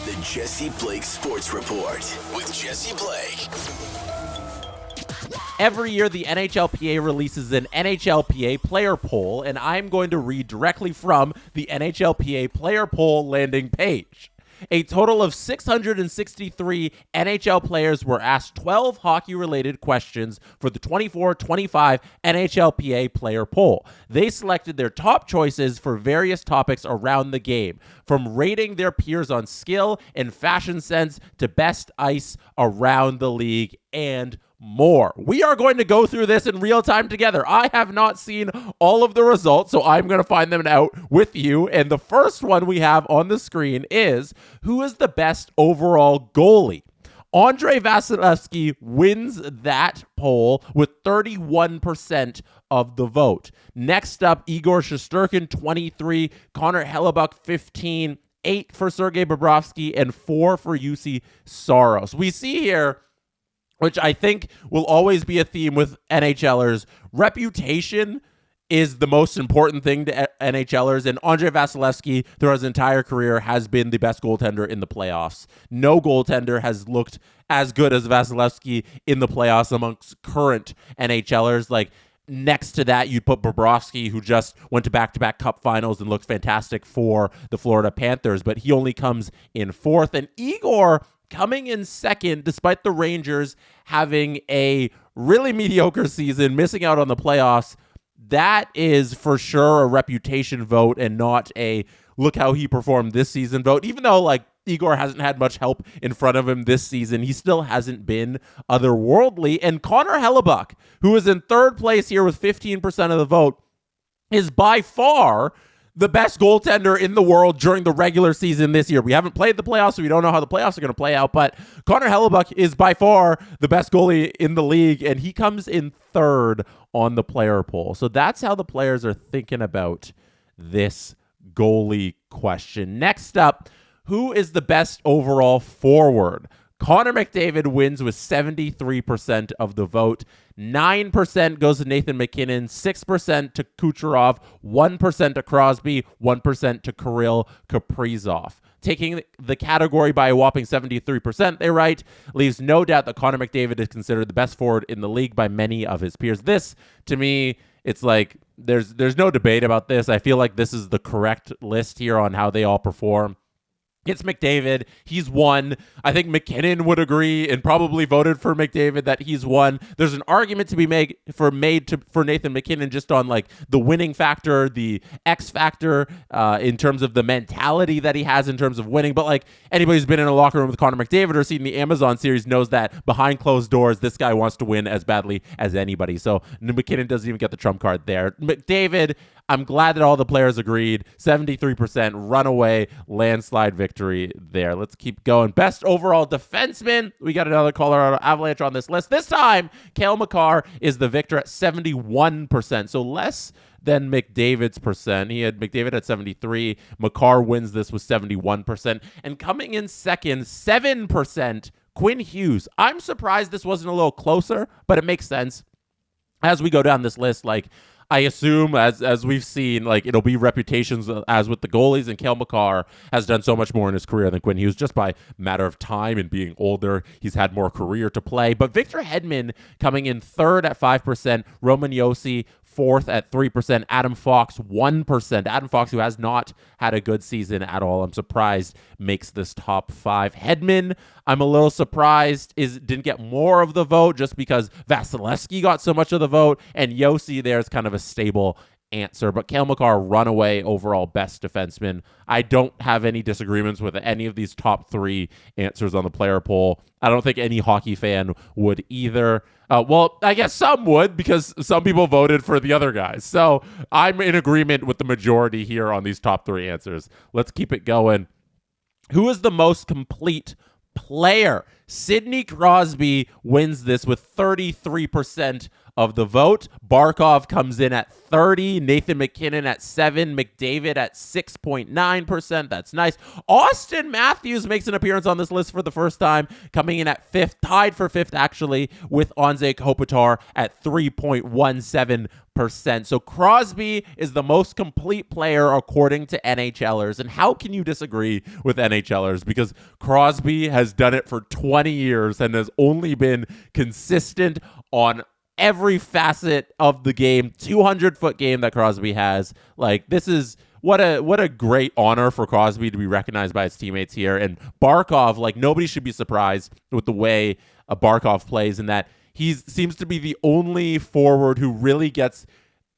The Jesse Blake Sports Report with Jesse Blake. Every year, the NHLPA releases an NHLPA player poll, and I'm going to read directly from the NHLPA player poll landing page. A total of 663 NHL players were asked 12 hockey-related questions for the 24-25 NHLPA player poll. They selected their top choices for various topics around the game, from rating their peers on skill and fashion sense to best ice around the league and more. We are going to go through this in real time together. I have not seen all of the results, so I'm going to find them out with you. And the first one we have on the screen is, who is the best overall goalie? Andrei Vasilevskiy wins that poll with 31% of the vote. Next up, Igor Shesterkin, 23, Connor Hellebuyck, 15, 8 for Sergei Bobrovsky, and 4 for Juuse Saros. We see here, which I think will always be a theme with NHLers, reputation is the most important thing to NHLers, and Andrei Vasilevskiy, throughout his entire career, has been the best goaltender in the playoffs. No goaltender has looked as good as Vasilevskiy in the playoffs amongst current NHLers. Like, next to that, you'd put Bobrovsky, who just went to back-to-back Cup finals and looked fantastic for the Florida Panthers, but he only comes in fourth. And Igor coming in second, despite the Rangers having a really mediocre season, missing out on the playoffs. That is for sure a reputation vote and not a look how he performed this season vote. Even though, like, Igor hasn't had much help in front of him this season, he still hasn't been otherworldly. And Connor Hellebuyck, who is in third place here with 15% of the vote, is by far the best goaltender in the world during the regular season this year. We haven't played the playoffs, so we don't know how the playoffs are going to play out, but Connor Hellebuyck is by far the best goalie in the league, and he comes in third on the player poll. So that's how the players are thinking about this goalie question. Next up, who is the best overall forward? Connor McDavid wins with 73% of the vote. 9% goes to Nathan MacKinnon, 6% to Kucherov, 1% to Crosby, 1% to Kirill Kaprizov. Taking the category by a whopping 73%, they write, leaves no doubt that Connor McDavid is considered the best forward in the league by many of his peers. This, to me, it's like there's no debate about this. I feel like this is the correct list here on how they all perform. It's McDavid. He's won. I think McKinnon would agree and probably voted for McDavid that he's won. There's an argument to be made for Nathan MacKinnon just on like the winning factor, the X factor, in terms of the mentality that he has in terms of winning. But like anybody who's been in a locker room with Connor McDavid or seen the Amazon series knows that behind closed doors, this guy wants to win as badly as anybody. So McKinnon doesn't even get the trump card there. McDavid, I'm glad that all the players agreed. 73% runaway landslide victory there. Let's keep going. Best overall defenseman. We got another Colorado Avalanche on this list. This time, Cale Makar is the victor at 71%. So less than McDavid's percent. He had McDavid at 73. Makar wins this with 71%. And coming in second, 7%, Quinn Hughes. I'm surprised this wasn't a little closer, but it makes sense. As we go down this list, like, I assume, as we've seen, like it'll be reputations as with the goalies, and Cale Makar has done so much more in his career than Quinn Hughes just by matter of time and being older. He's had more career to play. But Victor Hedman coming in third at 5%, Roman Josi fourth at 3%, Adam Fox 1%. Adam Fox, who has not had a good season at all, I'm surprised makes this top 5. Hedman, I'm a little surprised didn't get more of the vote just because Vasilevskiy got so much of the vote, and Josi there's kind of a stable answer. But Cale Makar, runaway overall best defenseman. I don't have any disagreements with any of these top 3 answers on the player poll. I don't think any hockey fan would either. Well, I guess some would because some people voted for the other guys. So I'm in agreement with the majority here on these top 3 answers. Let's keep it going. Who is the most complete player? Sidney Crosby wins this with 33% of the vote. Barkov comes in at 30, Nathan MacKinnon at 7, McDavid at 6.9%. That's nice. Austin Matthews makes an appearance on this list for the first time, coming in at 5th, tied for 5th actually, with Anze Kopitar at 3.17%. So Crosby is the most complete player according to NHLers. And how can you disagree with NHLers? Because Crosby has done it for 20 years and has only been consistent on every facet of the game. 200-foot game that Crosby has. Like, this is what a great honor for Crosby to be recognized by his teammates here. And Barkov, like, nobody should be surprised with the way Barkov plays, in that he seems to be the only forward who really gets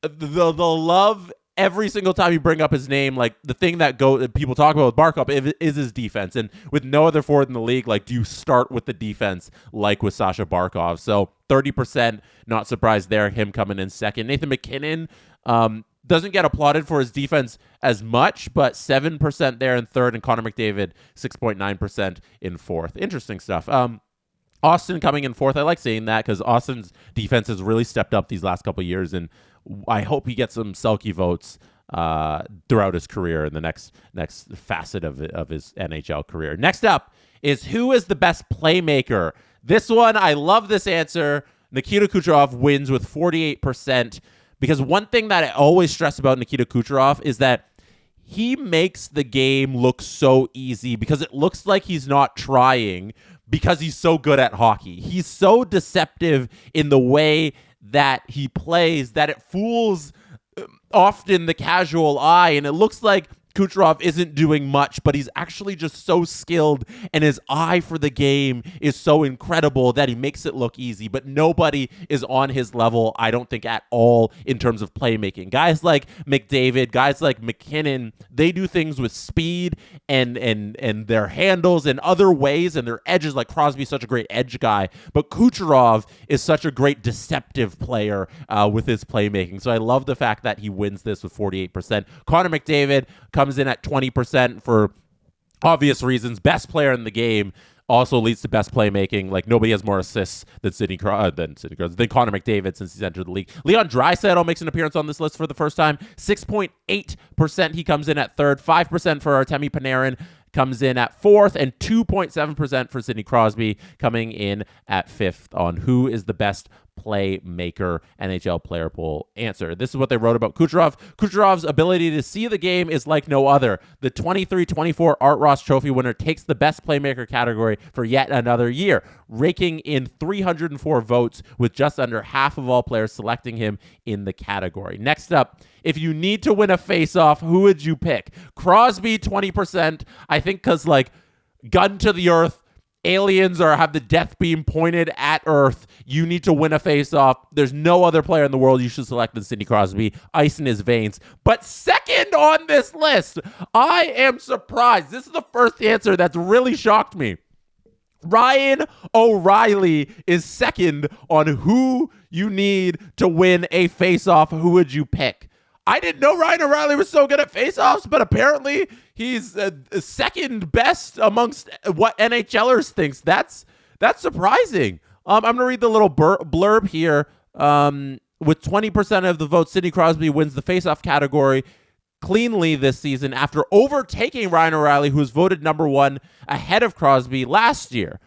the love every single time you bring up his name. Like, the thing that people talk about with Barkov is his defense. And with no other forward in the league, like, do you start with the defense like with Sasha Barkov? So 30%, not surprised there, him coming in second. Nathan MacKinnon doesn't get applauded for his defense as much, but 7% there in third, and Connor McDavid 6.9% in fourth. Interesting stuff. Austin coming in fourth. I like seeing that because Austin's defense has really stepped up these last couple of years, and I hope he gets some Selke votes throughout his career in the next facet of his NHL career. Next up is, who is the best playmaker? This one, I love this answer. Nikita Kucherov wins with 48%, because one thing that I always stress about Nikita Kucherov is that he makes the game look so easy because it looks like he's not trying, because he's so good at hockey. He's so deceptive in the way that he plays that it fools often the casual eye, and it looks like Kucherov isn't doing much, but he's actually just so skilled, and his eye for the game is so incredible that he makes it look easy. But nobody is on his level, I don't think, at all in terms of playmaking. Guys like McDavid, guys like MacKinnon, they do things with speed and their handles and other ways, and their edges. Like, Crosby's such a great edge guy, but Kucherov is such a great deceptive player with his playmaking. So I love the fact that he wins this with 48%. Connor McDavid comes in at 20% for obvious reasons. Best player in the game, also leads to best playmaking. Like, nobody has more assists than Connor McDavid since he's entered the league. Leon Draisaitl makes an appearance on this list for the first time. 6.8% he comes in at third. 5% for Artemi Panarin comes in at fourth, and 2.7% for Sidney Crosby coming in at fifth on who is the best playmaker NHL player poll answer. This is what they wrote about Kucherov. Kucherov's ability to see the game is like no other. The 23-24 Art Ross Trophy winner takes the best playmaker category for yet another year, raking in 304 votes, with just under half of all players selecting him in the category. Next up, if you need to win a face-off, who would you pick? Crosby, 20%. I think because, like, gun to the earth, aliens have the death beam pointed at Earth. You need to win a face-off. There's no other player in the world you should select than Sidney Crosby. Ice in his veins. But second on this list, I am surprised. This is the first answer that's really shocked me. Ryan O'Reilly is second on who you need to win a face-off. Who would you pick? I didn't know Ryan O'Reilly was so good at face-offs, but apparently he's second best amongst what NHLers thinks. That's surprising. I'm going to read the little blurb here. With 20% of the votes, Sidney Crosby wins the face-off category cleanly this season after overtaking Ryan O'Reilly, who was voted number one ahead of Crosby last year.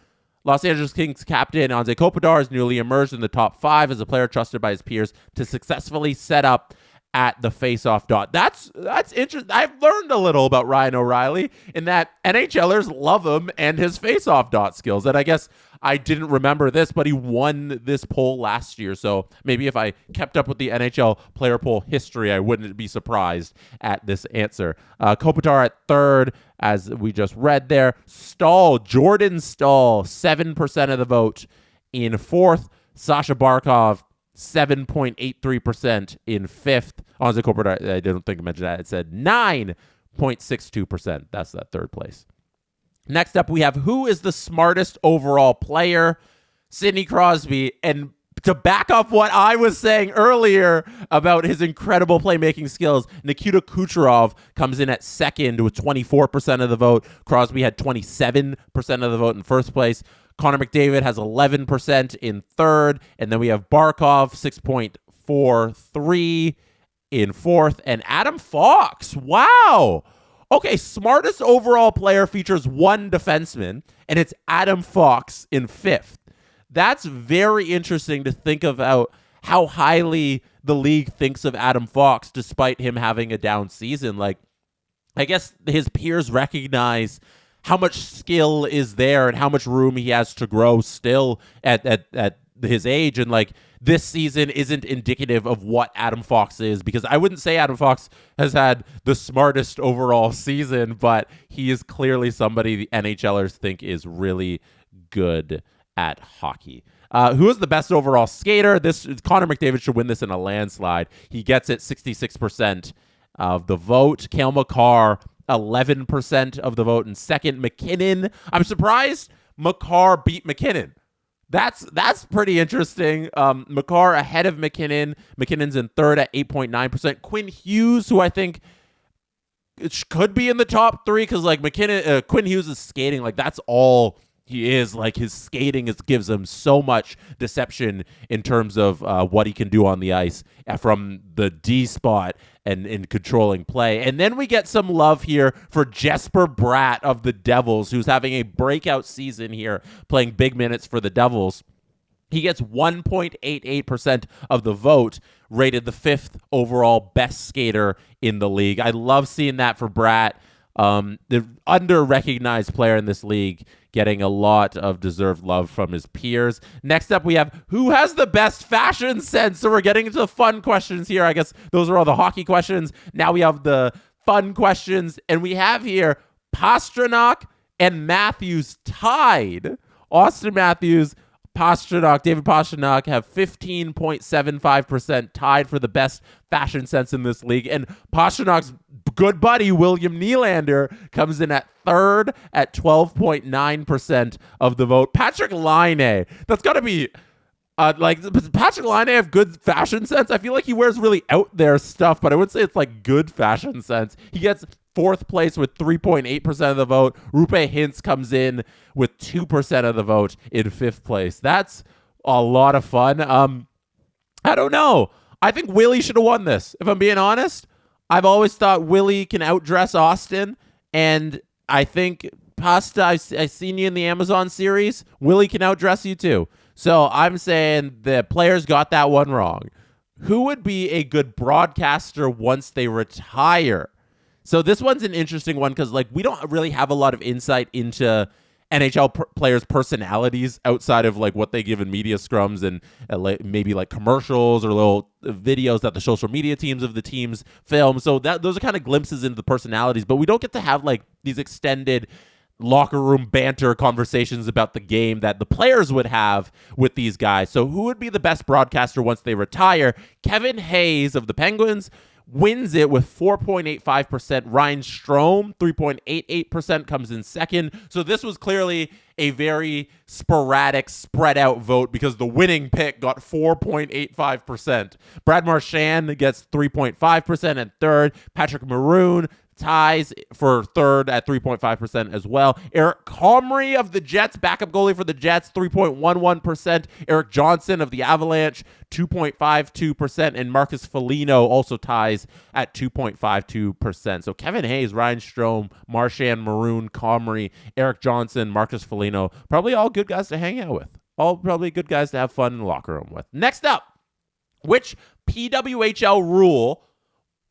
Los Angeles Kings captain Anze Kopitar has newly emerged in the top 5 as a player trusted by his peers to successfully set up at the face-off dot. That's interesting. I've learned a little about Ryan O'Reilly in that NHLers love him and his face-off dot skills. And I guess I didn't remember this, but he won this poll last year. So maybe if I kept up with the NHL player poll history, I wouldn't be surprised at this answer. Kopitar at third, as we just read there. Jordan Staal, 7% of the vote in fourth. Sasha Barkov, 7.83% in fifth. Anze Kopitar, I don't think I mentioned that. It said 9.62%. That's that third place. Next up, we have who is the smartest overall player? Sidney Crosby. And to back up what I was saying earlier about his incredible playmaking skills, Nikita Kucherov comes in at second with 24% of the vote. Crosby had 27% of the vote in first place. Connor McDavid has 11% in third. And then we have Barkov, 6.43 in fourth. And Adam Fox, wow. Okay, smartest overall player features one defenseman, and it's Adam Fox in fifth. That's very interesting to think about how highly the league thinks of Adam Fox despite him having a down season. Like, I guess his peers recognize how much skill is there and how much room he has to grow still at his age. And like, this season isn't indicative of what Adam Fox is, because I wouldn't say Adam Fox has had the smartest overall season, but he is clearly somebody the NHLers think is really good at hockey. Who is the best overall skater? Connor McDavid should win this in a landslide. He gets it 66% of the vote. Cale Makar, 11% of the vote in second. McKinnon, I'm surprised Makar beat McKinnon. That's pretty interesting. Makar ahead of McKinnon. McKinnon's in third at 8.9%. Quinn Hughes, who I think it could be in the top three, because like Quinn Hughes is skating, like that's all he is. Like his skating gives him so much deception in terms of what he can do on the ice from the D spot and in controlling play. And then we get some love here for Jesper Bratt of the Devils, who's having a breakout season here, playing big minutes for the Devils. He gets 1.88% of the vote, rated the fifth overall best skater in the league. I love seeing that for Bratt. The under-recognized player in this league, getting a lot of deserved love from his peers. Next up, we have who has the best fashion sense. So we're getting into the fun questions here. I guess those are all the hockey questions. Now we have the fun questions, and we have here Pastrnak and Matthews tied. Austin Matthews, David Pastrnak have 15.75%, tied for the best fashion sense in this league. And Pasternak's good buddy, William Nylander, comes in at third at 12.9% of the vote. Patrick Laine, that's got to be, does Patrick Laine have good fashion sense? I feel like he wears really out there stuff, but I would say it's like good fashion sense. He gets fourth place with 3.8% of the vote. Rupe Hintz comes in with 2% of the vote in fifth place. That's a lot of fun. I don't know. I think Willie should have won this, if I'm being honest. I've always thought Willie can outdress Austin, and I think Pasta, I've seen you in the Amazon series. Willie can outdress you too. So I'm saying the players got that one wrong. Who would be a good broadcaster once they retire? So this one's an interesting one because like we don't really have a lot of insight into NHL players' personalities outside of like what they give in media scrums and maybe like commercials or little videos that the social media teams of the teams film. So those are kind of glimpses into the personalities, but we don't get to have like these extended locker room banter conversations about the game that the players would have with these guys. So who would be the best broadcaster once they retire? Kevin Hayes of the Penguins wins it with 4.85%. Ryan Strome, 3.88%, comes in second. So this was clearly a very sporadic, spread out vote because the winning pick got 4.85%. Brad Marchand gets 3.5% and third. Patrick Maroon ties for third at 3.5% as well. Eric Comrie of the Jets, backup goalie for the Jets, 3.11%. Eric Johnson of the Avalanche, 2.52%. And Marcus Foligno also ties at 2.52%. So Kevin Hayes, Ryan Strome, Marchand, Maroon, Comrie, Eric Johnson, Marcus Foligno, probably all good guys to hang out with. All probably good guys to have fun in the locker room with. Next up, which PWHL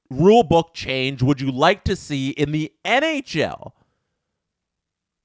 rule book change would you like to see in the NHL?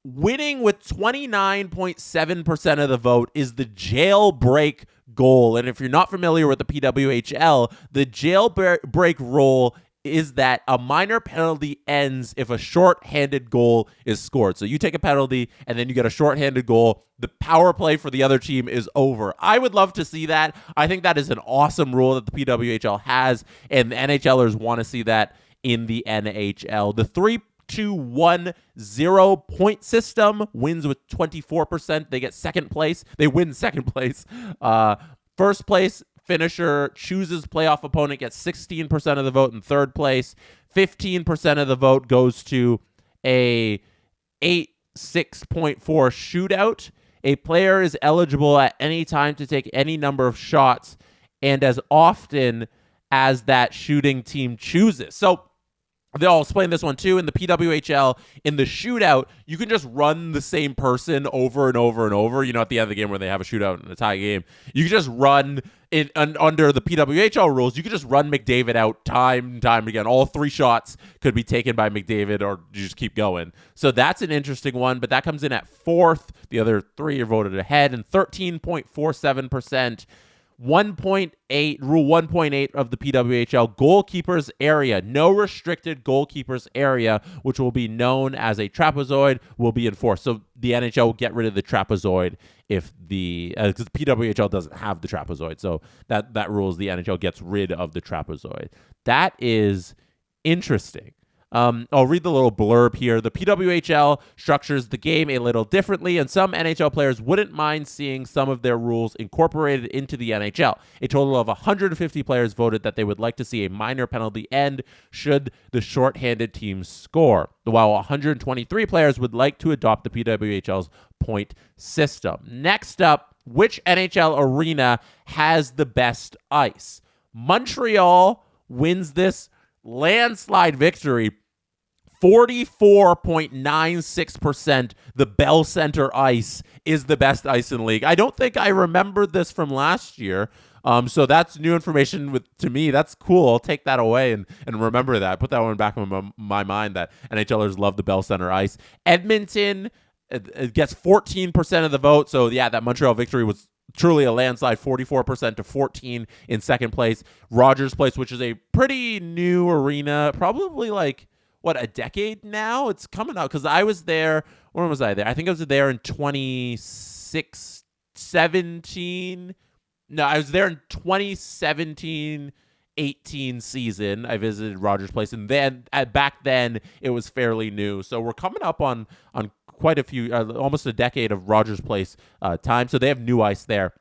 Winning with 29.7% of the vote is the jailbreak goal. And if you're not familiar with the PWHL, the jailbreak rule is that a minor penalty ends if a shorthanded goal is scored. So you take a penalty and then you get a shorthanded goal. The power play for the other team is over. I would love to see that. I think that is an awesome rule that the PWHL has, and the NHLers want to see that in the NHL. The 3-2-1-0 point system wins with 24%. They get second place. They win second place. First place finisher chooses playoff opponent, gets 16% of the vote in third place. 15% of the vote goes to a 6.4 shootout. A player is eligible at any time to take any number of shots and as often as that shooting team chooses. So they'll explain this one too. In the PWHL, in the shootout, you can just run the same person over and over and over. At the end of the game where they have a shootout and a tie game, you can just run under the PWHL rules. You can just run McDavid out time and time again. All 3 shots could be taken by McDavid, or you just keep going. So that's an interesting one, but that comes in at 4th. The other 3 are voted ahead, and 13.47%. 1.8, rule 1.8 of the PWHL, goalkeeper's area. No restricted goalkeeper's area, which will be known as a trapezoid, will be enforced. So the NHL will get rid of the trapezoid if because the PWHL doesn't have the trapezoid. So that rules the NHL gets rid of the trapezoid. That is interesting. I'll read the little blurb here. The PWHL structures the game a little differently, and some NHL players wouldn't mind seeing some of their rules incorporated into the NHL. A total of 150 players voted that they would like to see a minor penalty end should the shorthanded team score, while 123 players would like to adopt the PWHL's point system. Next up, which NHL arena has the best ice? Montreal wins this landslide victory. 44.96%. The Bell Center ice is the best ice in the league. I don't think I remembered this from last year. So that's new information to me. That's cool. I'll take that away and remember that. Put that one back in my mind that NHLers love the Bell Center ice. Edmonton it gets 14% of the vote. So yeah, that Montreal victory was truly a landslide, 44% to 14 in second place. Rogers Place, which is a pretty new arena, probably like, a decade now? It's coming out because I was there. When was I there? I think I was there in 2017. No, I was there in 2017-18 season. I visited Rogers Place, and then back then it was fairly new. So we're coming up on quite a few, almost a decade of Rogers Place time. So they have new ice there.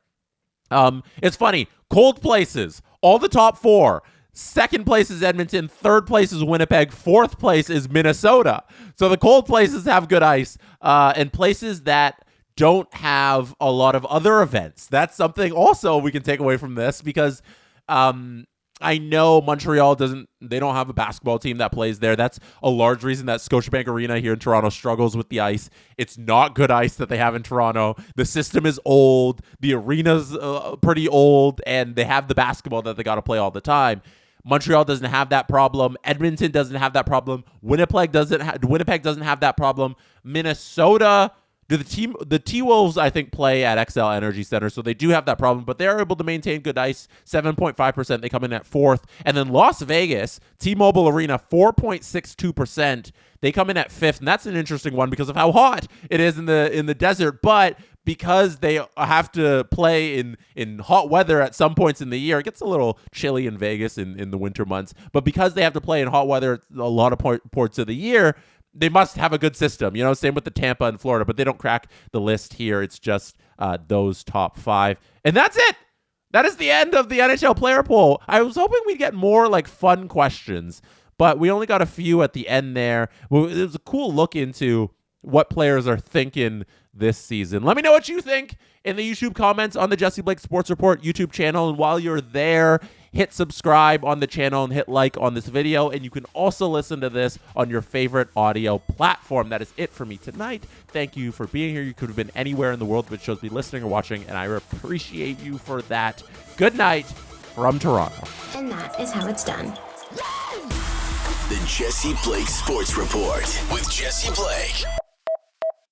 It's funny. Cold places. All the top 4. Second place is Edmonton. Third place is Winnipeg. Fourth place is Minnesota. So the cold places have good ice, and places that don't have a lot of other events. That's something also we can take away from this because I know Montreal they don't have a basketball team that plays there. That's a large reason that Scotiabank Arena here in Toronto struggles with the ice. It's not good ice that they have in Toronto. The system is old. The arena's pretty old, and they have the basketball that they got to play all the time. Montreal doesn't have that problem. Edmonton doesn't have that problem. Winnipeg doesn't have that problem. Minnesota, the T-Wolves, I think, play at XL Energy Center, so they do have that problem, but they're able to maintain good ice, 7.5%. They come in at 4th. And then Las Vegas, T-Mobile Arena, 4.62%. They come in at 5th, and that's an interesting one because of how hot it is in the desert, but because they have to play in hot weather at some points in the year. It gets a little chilly in Vegas in the winter months, but because they have to play in hot weather a lot of parts of the year, they must have a good system. Same with the Tampa and Florida, but they don't crack the list here. It's just those top 5. And that's it. That is the end of the NHL player poll. I was hoping we'd get more fun questions, but we only got a few at the end there. Well, it was a cool look into what players are thinking this season. Let me know what you think in the YouTube comments on the Jesse Blake Sports Report YouTube channel. And while you're there, hit subscribe on the channel and hit like on this video. And you can also listen to this on your favorite audio platform. That is it for me tonight. Thank you for being here. You could have been anywhere in the world, but chose to be listening or watching, and I appreciate you for that. Good night from Toronto. And that is how it's done. The Jesse Blake Sports Report with Jesse Blake.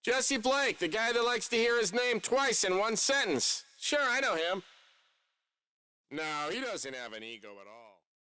Jesse Blake, the guy that likes to hear his name twice in one sentence. Sure, I know him. No, he doesn't have an ego at all.